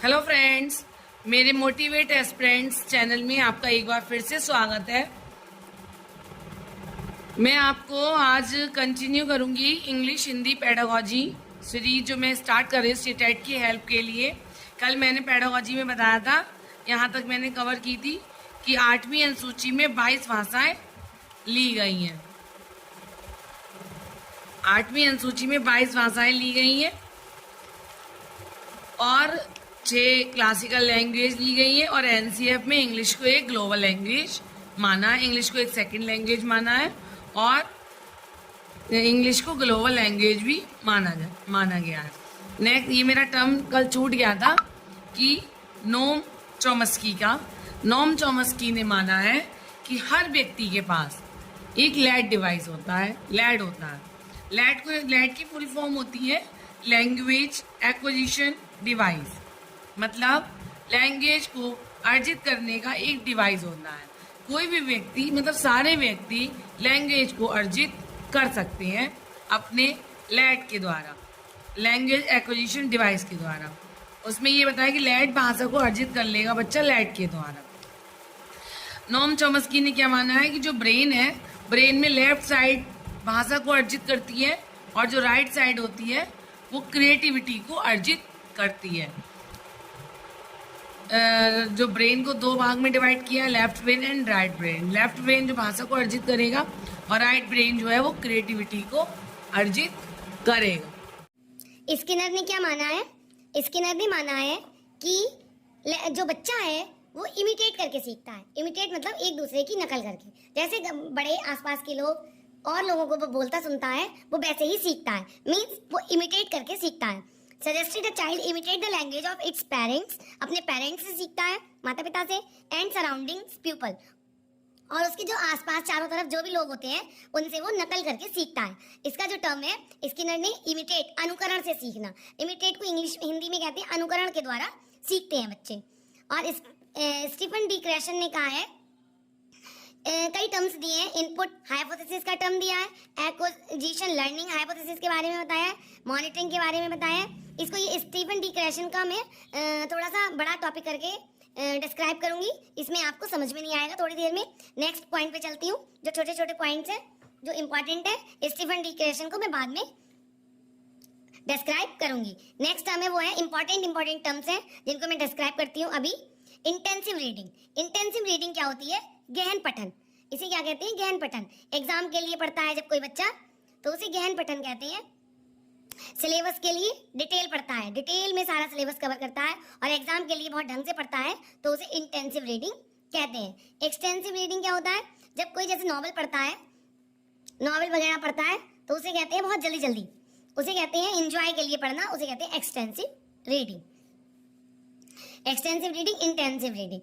Hello friends, मेरे motivate aspirants channel में आपका एक बार फिर से स्वागत है। मैं आपको आज कंटिन्यू करूंगी इंग्लिश हिंदी पेडागोजी सीरीज जो मैं स्टार्ट कर रही हूँ सीटेट की हेल्प के लिए। कल मैंने पेडागोजी में बताया था, यहाँ तक मैंने कवर की थी कि 8वीं अनुसूची में 22 भाषाएं ली गई हैं। 8वीं अनुसूची में 22 भाषाएं ली गई हैं और 6 क्लासिकल लैंग्वेज ली गई है और एनसीएफ में इंग्लिश को एक ग्लोबल लैंग्वेज माना है, इंग्लिश को एक सेकंड लैंग्वेज माना है और इंग्लिश को ग्लोबल लैंग्वेज भी माना गया है। नेक्स्ट, ये मेरा टर्म कल छूट गया था कि नोम चॉम्स्की ने माना है कि हर व्यक्ति के पास एक लैड डिवाइस होता है, लैड होता है। लैड की फुल फॉर्म होती है लैंग्वेज एक्विजिशन डिवाइस, मतलब लैंग्वेज को अर्जित करने का एक डिवाइस होता है। कोई भी व्यक्ति, मतलब सारे व्यक्ति लैंग्वेज को अर्जित कर सकते हैं अपने लैड के द्वारा, लैंग्वेज एक्विजिशन डिवाइस के द्वारा। उसमें ये बताया कि लैड भाषा को अर्जित कर लेगा बच्चा लैड के द्वारा। नोम चॉम्स्की ने क्या माना है कि जो ब्रेन है, ब्रेन में लेफ्ट साइड भाषा को अर्जित करती है और जो राइट साइड होती है वो क्रिएटिविटी को अर्जित करती है। जो ब्रेन को 2 भाग में डिवाइड किया, left brain and right brain. Left brain जो भाषा को अर्जित करेगा और राइट ब्रेन जो है वो क्रिएटिविटी को अर्जित करेगा। स्किनर ने क्या माना है? स्किनर ने माना है कि जो बच्चा है वो इमिटेट करके सीखता है। इमिटेट मतलब एक दूसरे की नकल करके, जैसे बड़े आसपास के लोग और लोगों को वो बोलता सुनता है वो वैसे ही सीखता है, मीन्स वो इमिटेट करके सीखता है। Suggested a child imitate the language of its parents, अपने पेरेंट्स से सीखता है, माता पिता से, एंड सराउंडिंग्स पीपल, और उसके जो आसपास चारों तरफ जो भी लोग होते हैं उनसे वो नकल करके सीखता है। इसका जो टर्म है स्किनर ने इमिटेट, अनुकरण से सीखना, इमिटेट को इंग्लिश हिंदी में कहते हैं अनुकरण के द्वारा सीखते हैं बच्चे। और स्टीफन डी क्रेशन ने कहा है, कई टर्म्स दिए हैं। इनपुट हाइपोथेसिस का टर्म दिया है, एक्विजिशन लर्निंग हाइपोथेसिस के बारे में बताया है, मॉनिटरिंग के बारे में बताया है। इसको ये स्टीफन डी क्रेशन का मैं थोड़ा सा बड़ा टॉपिक करके डिस्क्राइब करूंगी, इसमें आपको समझ में नहीं आएगा थोड़ी देर में। नेक्स्ट पॉइंट पे चलती हूँ, जो छोटे छोटे पॉइंट्स हैं जो इंपॉर्टेंट है स्टीफन डी क्रेशन को मैं बाद में डिस्क्राइब करूंगी। नेक्स्ट टर्म है वो है इंपॉर्टेंट टर्म्स हैं जिनको मैं डिस्क्राइब करती हूँ अभी। Intensive reading. इंटेंसिव रीडिंग क्या होती है? गहन पठन। इसे क्या कहते हैं? गहन पठन। एग्जाम के लिए पढ़ता है जब कोई बच्चा तो उसे गहन पठन कहते हैं। सिलेबस के लिए डिटेल पढ़ता है, डिटेल में सारा सिलेबस कवर करता है और एग्जाम के लिए बहुत ढंग से पढ़ता है तो उसे इंटेंसिव रीडिंग कहते हैं। एक्सटेंसिव रीडिंग क्या होता है? जब कोई जैसे नॉवल पढ़ता है, नॉवल वगैरह पढ़ता है तो उसे कहते हैं बहुत जल्दी जल्दी, उसे कहते हैं एंजॉय के लिए पढ़ना, उसे कहते हैं extensive reading. Extensive reading, intensive reading.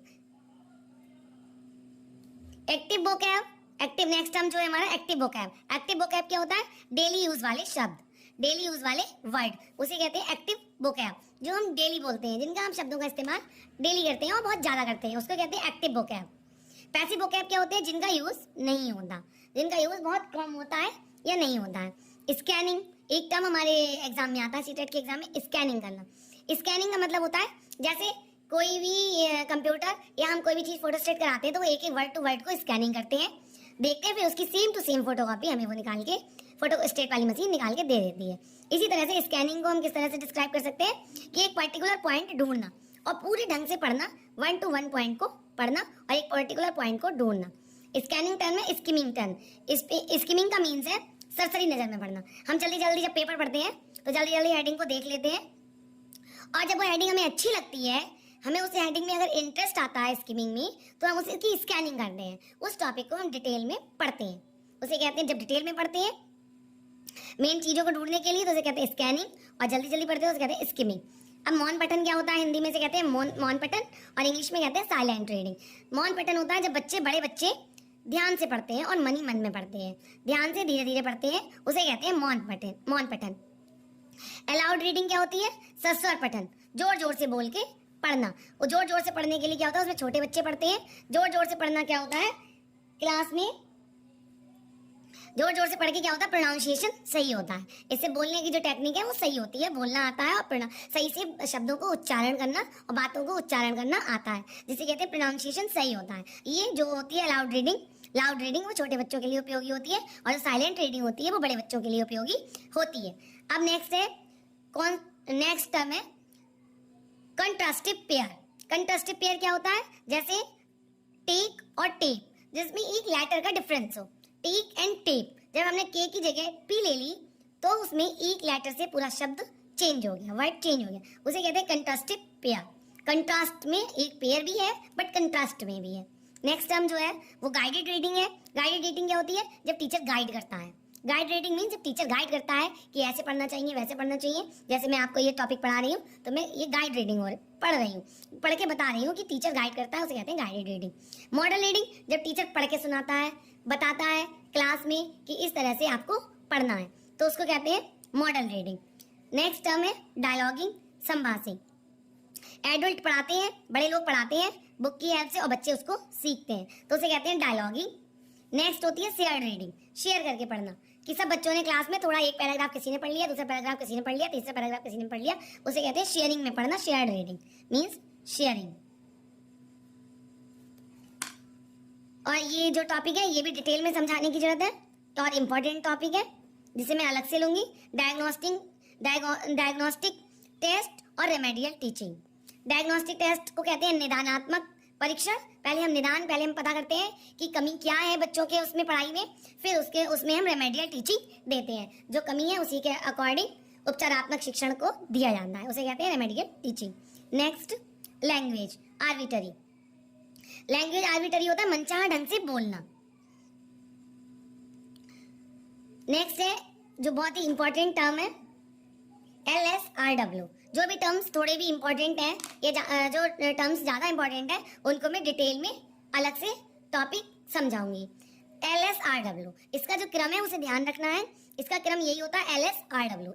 Active vocab, active next term जो है हमारा एक्टिव वोकैब। एक्टिव वोकैब क्या होता है? डेली यूज वाले शब्द, डेली यूज वाले वर्ड, उसे कहते हैं एक्टिव वोकैब। जो हम डेली बोलते हैं, जिनका हम शब्दों का इस्तेमाल डेली करते हैं और बहुत ज्यादा करते हैं, उसको कहते हैं एक्टिव वोकैब। पैसिव वोकैब क्या होते हैं? जिनका यूज नहीं होता, जिनका यूज बहुत कम होता है या नहीं होता है। स्कैनिंग एक टर्म हमारे एग्जाम में आता है, सीटेट के एग्जाम में, स्कैनिंग करना। स्कैनिंग का मतलब होता है जैसे कोई भी कंप्यूटर या हम कोई भी चीज फोटोस्टेट कराते हैं तो वो एक एक वर्ड टू वर्ड को स्कैनिंग करते हैं, देखते हैं, फिर उसकी सेम टू सेम फोटोकॉपी हमें वो निकाल के फोटो स्टेट वाली मशीन निकाल के दे देती है। इसी तरह से स्कैनिंग को हम किस तरह से डिस्क्राइब कर सकते हैं कि एक पर्टिकुलर पॉइंट ढूंढना और पूरे ढंग से पढ़ना, 1 to 1 पॉइंट को पढ़ना और एक पर्टिकुलर पॉइंट को ढूंढना। स्कैनिंग टर्म है स्किमिंग टर्म। स्किमिंग का मीन्स है सरसरी नजर में पढ़ना। हम जल्दी जल्दी जब पेपर पढ़ते हैं तो जल्दी जल्दी हेडिंग को देख लेते हैं और जब वो हेडिंग हमें अच्छी लगती है, हमें उस हेडिंग में अगर इंटरेस्ट आता है स्किमिंग में, तो हम उसकी स्कैनिंग करते हैं, उस टॉपिक को हम डिटेल में पढ़ते हैं, उसे कहते हैं, जब डिटेल में पढ़ते हैं मेन चीजों को ढूंढने के लिए तो उसे कहते हैं स्कैनिंग, और जल्दी जल्दी पढ़ते हैं उसे कहते हैं स्किमिंग। अब मौन पठन क्या होता है? हिंदी में से कहते हैं मौन पठन और इंग्लिश में कहते हैं साइलेंट रीडिंग। मौन पठन होता है जब बड़े बच्चे ध्यान से पढ़ते हैं और मन ही मन में पढ़ते हैं, ध्यान से धीरे धीरे पढ़ते हैं, उसे कहते हैं मौन पठन। अलाउड रीडिंग क्या होती है? सस्वर पठन, जोर जोर से बोल के पढ़ना। वो जोर जोर से पढ़ने के लिए क्या होता है? उसमें छोटे बच्चे पढ़ते हैं। जोर जोर से पढ़ना क्या होता है? क्लास में जोर जोर से पढ़ के क्या होता है, प्रोनाउंसिएशन सही होता है। इससे बोलने की जो टेक्निक है वो सही होती है, बोलना आता है और सही से शब्दों को उच्चारण करना और बातों को उच्चारण करना आता है, जिसे कहते हैं प्रोनाउंसिएशन सही होता है। ये जो होती है लाउड रीडिंग वो छोटे बच्चों के लिए उपयोगी होती है, और जो साइलेंट रीडिंग होती है वो बड़े बच्चों के लिए उपयोगी होती है। अब नेक्स्ट टर्म है कंट्रास्टिव पेयर। कंट्रास्टिव पेयर क्या होता है, जैसे टेक और टेप, जिसमें एक लेटर का डिफरेंस हो। टेक एंड टेप, जब हमने के की जगह पी ले ली तो उसमें एक लेटर से पूरा शब्द चेंज हो गया, वर्ड चेंज हो गया, उसे कहते हैं कंट्रास्टिव पेयर। कंट्रास्ट में एक पेयर भी है बट कंट्रास्ट में भी है। नेक्स्ट टर्म जो है वो गाइडेड रीडिंग है। गाइडेड रीडिंग क्या होती है, जब टीचर गाइड करता है। गाइड रीडिंग मीन जब टीचर गाइड करता है कि ऐसे पढ़ना चाहिए वैसे पढ़ना चाहिए। जैसे मैं आपको ये टॉपिक पढ़ा रही हूँ तो मैं ये गाइड रीडिंग पढ़ रही हूँ, पढ़ के बता रही हूँ कि टीचर गाइड करता है, उसे कहते हैं गाइडेड रीडिंग। मॉडल रीडिंग, जब टीचर पढ़ के सुनाता है, बताता है क्लास में कि इस तरह से आपको पढ़ना है, तो उसको कहते हैं मॉडल रीडिंग। नेक्स्ट टर्म है डायलॉगिंग, संभाषी। एडल्ट पढ़ाते हैं, बड़े लोग पढ़ाते हैं बुक की हेल्प से और बच्चे उसको सीखते हैं, तो उसे कहते हैं डायलॉगिंग। नेक्स्ट होती है शेयर्ड रीडिंग, शेयर करके पढ़ना, कि सब बच्चों ने क्लास में थोड़ा एक पैराग्राफ किसी ने पढ़ लिया, दूसरा पैराग्राफ किसी ने पढ़ लिया, तीसरा पैराग्राफ किसी ने पढ़ लिया, उसे कहते हैं शेयरिंग में पढ़ना। Shared reading means sharing. और ये जो टॉपिक है ये भी डिटेल में समझाने की जरूरत है और इम्पोर्टेंट टॉपिक है, जिसे मैं अलग से लूंगी। डायग्नोस्टिक टेस्ट और रेमेडियल टीचिंग। डायग्नोस्टिक टेस्ट को कहते हैं निदानात्मक परीक्षण। पहले हम पता करते हैं कि कमी क्या है बच्चों के उसमें पढ़ाई में, फिर उसमें हम रेमेडियल टीचिंग देते हैं। जो कमी है उसी के अकॉर्डिंग उपचारात्मक शिक्षण को दिया जाता है, उसे कहते हैं remedial teaching. Next language arbitrary. Language arbitrary होता है मनचाहा ढंग से बोलना। नेक्स्ट है जो बहुत ही इंपॉर्टेंट टर्म है LSRW। जो भी टर्म्स थोड़े भी इंपॉर्टेंट हैं, ये जो टर्म्स ज़्यादा इंपॉर्टेंट है उनको मैं डिटेल में अलग से टॉपिक समझाऊंगी। LSRW, इसका जो क्रम है उसे ध्यान रखना है। इसका क्रम यही होता है LSRW।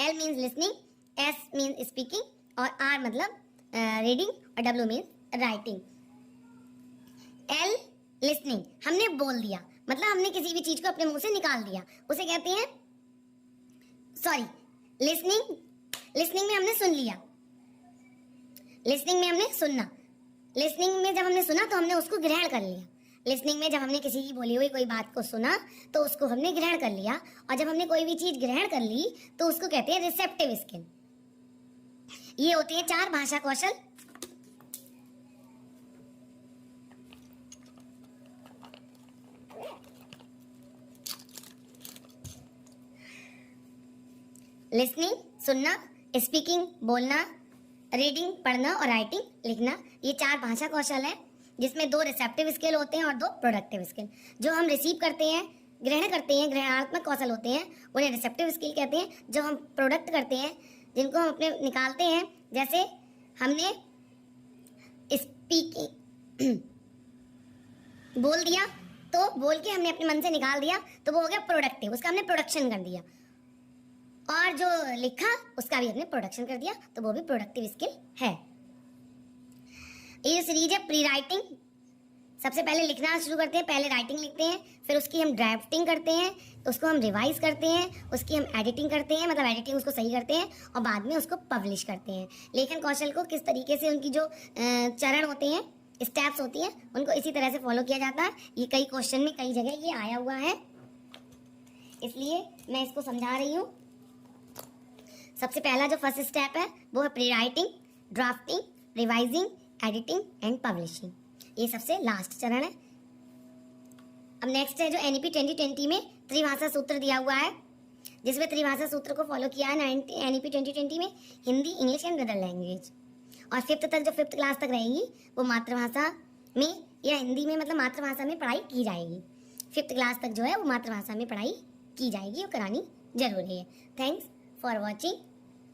L means listening, S means speaking और R मतलब रीडिंग और W means writing. L listening, हमने बोल दिया, मतलब हमने किसी भी चीज को अपने मुंह से निकाल दिया, उसे कहते हैं लिसनिंग में हमने सुन लिया, लिसनिंग में हमने सुनना। लिसनिंग में जब हमने सुना तो हमने उसको ग्रहण कर लिया। लिसनिंग में जब हमने किसी की बोली हुई कोई बात को सुना तो उसको हमने ग्रहण कर लिया, और जब हमने कोई भी चीज ग्रहण कर ली तो उसको कहते हैं रिसेप्टिव स्किल। ये होते हैं 4 भाषा कौशल। लिसनिंग सुनना, स्पीकिंग बोलना, रीडिंग पढ़ना और राइटिंग लिखना, ये 4 भाषा कौशल है, जिसमें 2 रिसेप्टिव स्किल होते हैं और 2 प्रोडक्टिव स्किल। जो हम रिसीव करते हैं, ग्रहण करते हैं, ग्रहणात्मक कौशल होते हैं, उन्हें रिसेप्टिव स्किल कहते हैं। जो हम प्रोडक्ट करते हैं, जिनको हम अपने निकालते हैं, जैसे हमने स्पीकिंग बोल दिया तो बोल के हमने अपने मन से निकाल दिया तो वो हो गया प्रोडक्टिव, उसका हमने प्रोडक्शन कर दिया। और जो लिखा उसका भी हमने प्रोडक्शन कर दिया तो वो भी प्रोडक्टिव स्किल है। ये सीरीज है प्री राइटिंग। सबसे पहले लिखना शुरू करते हैं, पहले राइटिंग लिखते हैं, फिर उसकी हम ड्राफ्टिंग करते हैं, उसको हम रिवाइज करते हैं, उसकी हम एडिटिंग करते हैं, मतलब एडिटिंग उसको सही करते हैं और बाद में उसको पब्लिश करते हैं। लेखन कौशल को किस तरीके से उनकी जो चरण होते हैं, स्टेप्स होती हैं, उनको इसी तरह से फॉलो किया जाता है। ये कई क्वेश्चन में कई जगह ये आया हुआ है, इसलिए मैं इसको समझा रही हूँ। सबसे पहला जो फर्स्ट स्टेप है वो है pre writing, drafting, revising, editing and publishing. ये सबसे लास्ट चरण है। अब नेक्स्ट है जो NEP 2020 में त्रिभाषा सूत्र दिया हुआ है, जिसमें त्रिभाषा सूत्र को फॉलो किया है NEP 2020 में Hindi, English and other language. और 5th तक, जो 5th क्लास तक रहेगी, वो मातृभाषा में या हिंदी में मतलब मातृभाषा में पढ़ाई की जाएगी। 5th क्लास तक जो है वो मातृभाषा में पढ़ाई की जाएगी और करानी जरूरी है। Thanks for watching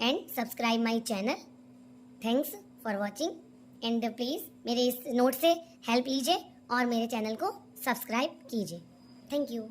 and subscribe my channel. Thanks for watching and please मेरे इस नोट से हेल्प लीजिए और मेरे चैनल को सब्सक्राइब कीजिए। Thank you.